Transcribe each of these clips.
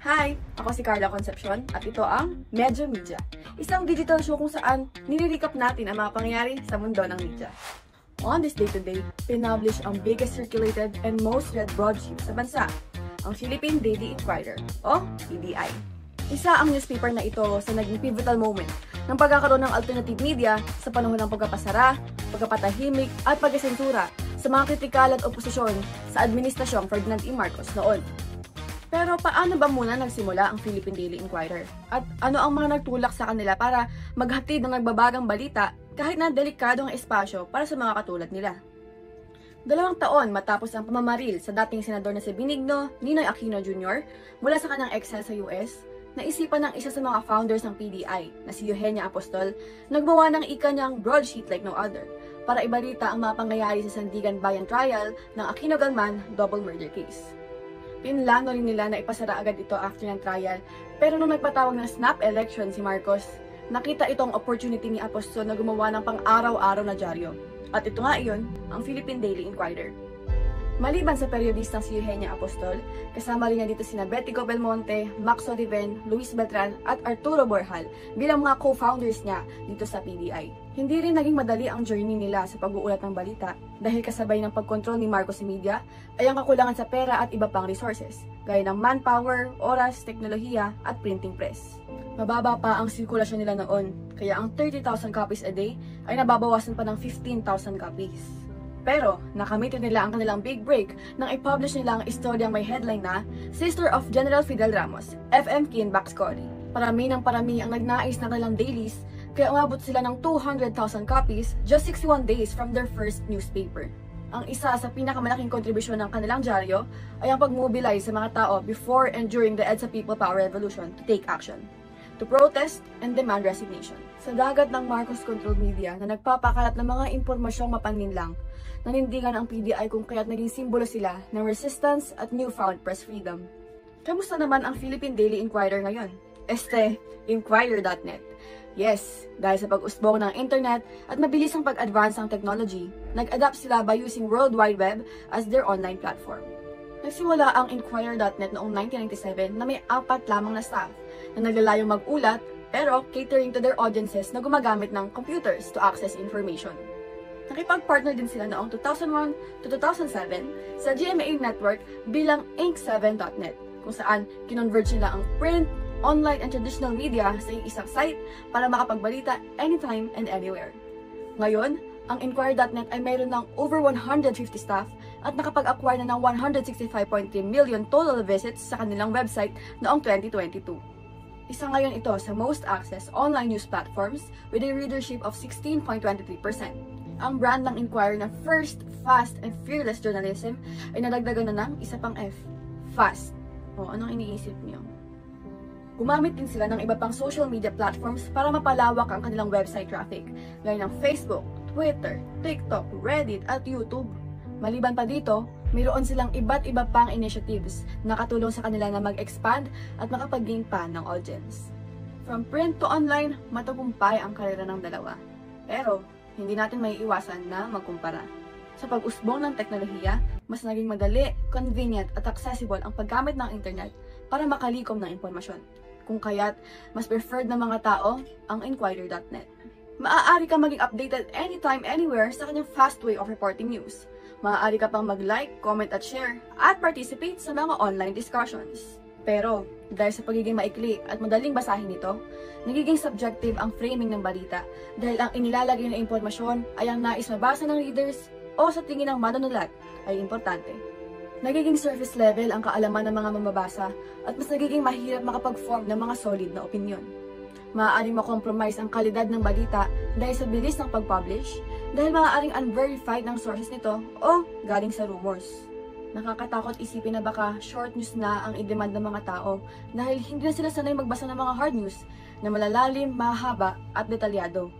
Hi! Ako si Carla Concepcion at ito ang Medyo Media, isang digital show kung saan nire-recap natin ang mga pangyayari sa mundo ng media. On this day today, pinublish ang biggest circulated and most read broadsheet sa bansa, ang Philippine Daily Inquirer o PDI. Isa ang newspaper na ito sa naging pivotal moment ng pagkakaroon ng alternative media sa panahon ng pagkapasara, pagkapatahimik at pagkasensura sa mga kritikal at oposisyon sa administrasyong Ferdinand E. Marcos noon. Pero paano ba muna nagsimula ang Philippine Daily Inquirer? At ano ang mga nagtulak sa kanila para maghatid ng nagbabagang balita kahit na delikadong espasyo para sa mga katulad nila? 2 taon matapos ang pamamaril sa dating senador na si Benigno Ninoy Aquino Jr. mula sa kanyang exile sa US, naisipan ng isa sa mga founders ng PDI na si Eugenia Apostol nagbawa ng ikanyang broadsheet like no other para ibalita ang mga pangyayari sa Sandigan Bayan Trial ng Aquino Galman double murder case. Pinlano rin nila na ipasara agad ito after ng trial, pero nung nagpatawag ng snap election si Marcos, nakita itong opportunity ni Apostol na gumawa ng pang-araw-araw na dyaryo. At ito nga iyon, ang Philippine Daily Inquirer. Maliban sa periodistang si Eugenia Apostol, kasama rin niya dito sina Betty Go Belmonte, Max Oliven, Luis Beltran at Arturo Borjal bilang mga co-founders niya dito sa PDI. Hindi rin naging madali ang journey nila sa pag-uulat ng balita dahil kasabay ng pagkontrol ni Marcos sa media ay ang kakulangan sa pera at iba pang resources, gaya ng manpower, oras, teknolohiya at printing press. Mababa pa ang sirkulasyon nila noon, kaya ang 30,000 copies a day ay nababawasan pa ng 15,000 copies. Pero, nakamit nila ang kanilang big break nang i-publish nila ang istoryang may headline na Sister of General Fidel Ramos, FM Kinback Scotty. Parami ng parami ang nagnais ng kanilang dailies, kaya umabot sila ng 200,000 copies just 61 days from their first newspaper. Ang isa sa pinakamalaking kontribusyon ng kanilang dyaryo ay ang pag-mobilize sa mga tao before and during the EDSA People Power Revolution to take action, to protest and demand resignation. Sa dagat ng Marcos-controlled media na nagpapakalat ng mga impormasyong mapanlinlang, nanindigan ang PDI kung kaya't naging simbolo sila ng resistance at newfound press freedom. Kamusta naman ang Philippine Daily Inquirer ngayon? Inquirer.net. Yes, dahil sa pag-usbong ng internet at mabilis ang pag-advance ng technology, nag-adapt sila by using World Wide Web as their online platform. Nagsimula ang Inquirer.net noong 1997 na may 4 lamang na staff na naglalayong mag-ulat pero catering to their audiences na gumagamit ng computers to access information. Nakipag-partner din sila noong 2001 to 2007 sa GMA Network bilang Inc7.net, kung saan kinonverge nila ang print, online and traditional media sa isang site para makapagbalita anytime and anywhere. Ngayon, ang Inquirer.net ay mayroon ng over 150 staff at nakapag-acquire na ng 165.3 million total visits sa kanilang website noong 2022. Isa ngayon ito sa most accessed online news platforms with a readership of 16.23%. Ang brand ng Inquirer na first, fast, and fearless journalism ay nadagdagan na ng isa pang F, fast. O, anong iniisip niyo? Gumamit din sila ng iba pang social media platforms para mapalawak ang kanilang website traffic, gaya ng Facebook, Twitter, TikTok, Reddit, at YouTube. Maliban pa dito, mayroon silang iba't iba pang initiatives na katulong sa kanila na mag-expand at makapag-gain pa ng audience. From print to online, matagumpay ang karera ng dalawa. Pero, hindi natin may iwasan na magkumpara. Sa pag-usbong ng teknolohiya, mas naging madali, convenient at accessible ang paggamit ng internet para makalikom ng impormasyon. Kung kaya't, mas preferred ng mga tao ang Inquirer.net. Maaari kang maging updated anytime, anywhere sa kanyang fast way of reporting news. Maaari ka pang mag-like, comment at share, at participate sa mga online discussions. Pero, dahil sa pagiging maikli at madaling basahin nito, nagiging subjective ang framing ng balita dahil ang inilalagay na impormasyon ay ang nais mabasa ng readers o sa tingin ng manunulat ay importante. Nagiging surface level ang kaalaman ng mga mamabasa at mas nagiging mahirap makapag-form ng mga solid na opinyon. Maaaring makompromise ang kalidad ng balita dahil sa bilis ng pag-publish, dahil maaaring unverified ng sources nito o galing sa rumors. Nakakatakot isipin na baka short news na ang i-demand ng mga tao dahil hindi na sila sanay magbasa ng mga hard news na malalalim, mahaba at detalyado.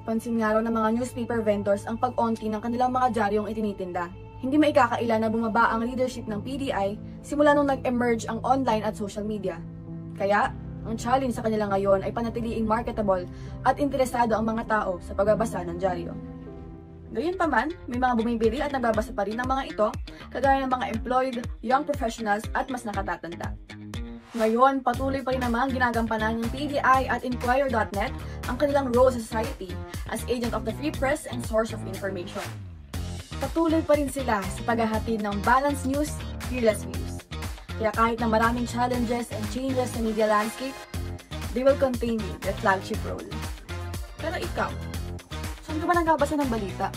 Pansin nga raw ng mga newspaper vendors ang pag-onti ng kanilang mga dyaryong itinitinda. Hindi maikakaila na bumaba ang leadership ng PDI simula nung nag-emerge ang online at social media. Kaya, ang challenge sa kanila ngayon ay panatiliing marketable at interesado ang mga tao sa pagbabasa ng dyaryo. Gayunpaman, may mga bumibili at nagbabasa pa rin ng mga ito, kagaya ng mga employed, young professionals at mas nakatatanda. Ngayon, patuloy pa rin namang ginagampanan ng PDI at Inquirer.net ang kanilang role sa society as agent of the free press and source of information. Patuloy pa rin sila sa paghahatid ng balanced news, fearless news. Kaya kahit na maraming challenges and changes sa media landscape, they will continue their flagship role. Pero ikaw, saan ka ba nagbabasa ng balita?